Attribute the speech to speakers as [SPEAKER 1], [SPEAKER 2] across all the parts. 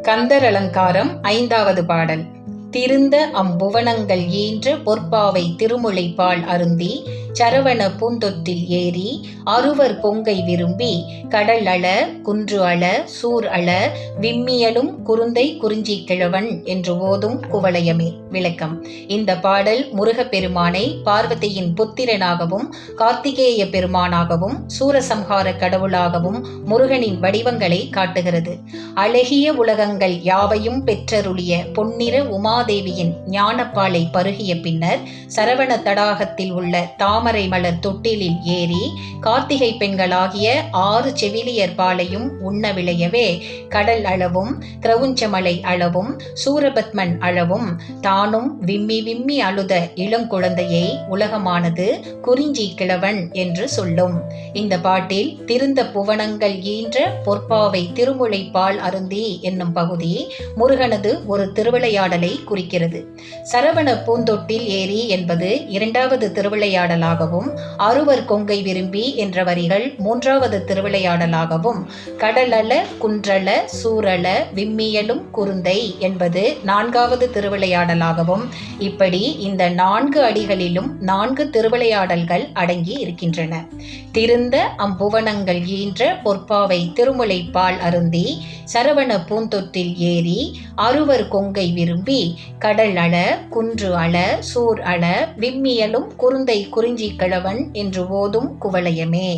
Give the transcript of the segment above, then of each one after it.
[SPEAKER 1] கந்தர் அலங்காரம் ஐந்தாவது பாடல். திருந்த அம்புவனங்கள் ஈன்ற பொற்பாவை திருமுலைப்பால் அருந்தி சரவண பூந்தொற்றில் ஏறி அருவர் கொங்கை விரும்பி கடல் அழ குன்று அழ சூர் அழ விம்மியலும் குருந்தை குறிஞ்சி கிழவன் என்று ஓதும் குவளையமே. விளக்கம். இந்த பாடல் முருகப்பெருமானை பார்வதியின் புத்திரனாகவும் கார்த்திகேய பெருமானாகவும் சூரசம்ஹார கடவுளாகவும் முருகனின் வடிவங்களை காட்டுகிறது. அழகிய உலகங்கள் யாவையும் பெற்றருளிய பொன்னிற உமாதேவியின் ஞானப்பாலை பருகிய பின்னர் சரவண தடாகத்தில் உள்ள தாமரை மலர் தொட்டிலில் ஏறி கார்த்திகை பெண்களாகிய 6 செவிலியர் பாலையும் உண்ண விளையவே கடல் அளவும் கிரவுஞ்சமலை அளவும் சூரபத்மன் அளவும் தானும் விம்மி விம்மி அழுத இளங்குழந்தையை உலகமானது குறிஞ்சி கிழவன் என்று சொல்லும். இந்த பாட்டில் திருந்த புவனங்கள் ஈன்ற பொற்பாவை திருமுலைப்பால் அருந்தி என்னும் பகுதி முருகனது ஒரு திருவிளையாடலை குறிக்கிறது. சரவண பூந்தொட்டில் ஏரி என்பது 2வது திருவிளையாடலாகவும் அருவர் கொங்கை விரும்பி என்ற வரிகள் 3வது திருவிளையாடலாகவும் கடலள குன்றள சூரள விம்மியலும் குருந்தை என்பது 4வது திருவிளையாடலாகவும் இப்படி இந்த 4 அடிகளிலும் 4 திருவிளையாடல்கள் அடங்கி இருக்கின்றன. திருந்த அம்புவனங்கள் ஈன்ற பொற்பாவை திருமுலைப்பால் அருந்தி சரவண பூந்தொற்றில் ஏறி அருவர் கொங்கை விரும்பி கடல் அழ குன்று அழ சூர் அழ விம்மியலும் குருந்தை குறிஞ்சி கிழவன் என்று ஓதும் குவளையமே.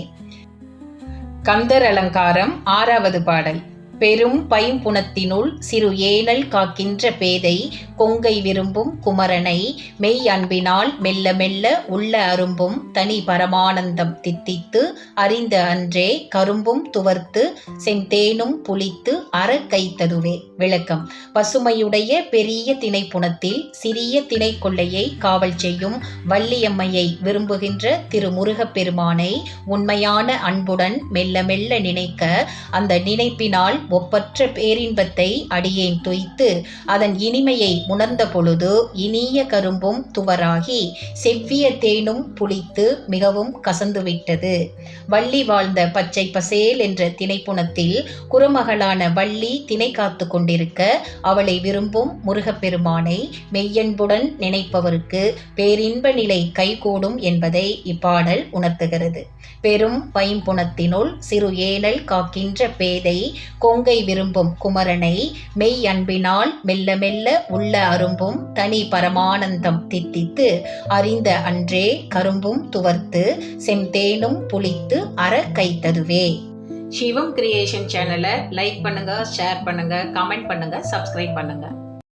[SPEAKER 1] கந்தர் அலங்காரம் 6வது பாடல். பெரும் பைம்புணத்தினுள் சிறு ஏனல் காக்கின்ற பேதை கொங்கை விரும்பும் குமரனை மெய் அன்பினால் மெல்ல மெல்ல உள்ள அரும்பும் தனி பரமானந்தம் தித்தித்து அறிந்த அன்றே கரும்பும் துவர்த்து செந்தேனும் புளித்து அற கைத்ததுவே. விளக்கம். பசுமையுடைய பெரிய திணைப்புணத்தில் சிறிய திணை கொள்ளையை காவல் செய்யும் வள்ளியம்மையை விரும்புகின்ற திருமுருகப்பெருமானை உண்மையான அன்புடன் மெல்ல மெல்ல நினைக்க அந்த நினைப்பினால் ஒப்பற்ற பேரின்பத்தை அடியேன் துய்த்து அதன் இனிமையை உணர்ந்த பொழுது இனிய கரும்பும் துவராகி செவ்விய தேனும் புளித்து மிகவும் கசந்துவிட்டது. வள்ளி வாழ்ந்த பச்சை பசேல் என்ற திணைப்புணத்தில் குறுமகளான வள்ளி திணை காத்து கொண்டிருக்க அவளை விரும்பும் முருகப்பெருமானை மெய்யன்புடன் நினைப்பவருக்கு பேரின்ப நிலை கைகூடும் என்பதை இப்பாடல் உணர்த்துகிறது. பெரும் பைம்புணத்தினுள் சிறு ஏனல் காக்கின்ற பேதை கொங்கை விரும்பும் குமரனை மெய் அன்பினால் மெல்ல மெல்ல உள்ள அரும்பும் தனி பரமானந்தம் தித்தித்து அறிந்த அன்றே கரும்பும் துவர்த்து செந்தேனும் புளித்து அற கைத்ததுவே. சிவம் கிரியேஷன் சேனலை லைக் பண்ணுங்க, ஷேர் பண்ணுங்க, கமெண்ட் பண்ணுங்க, சப்ஸ்கிரைப் பண்ணுங்க.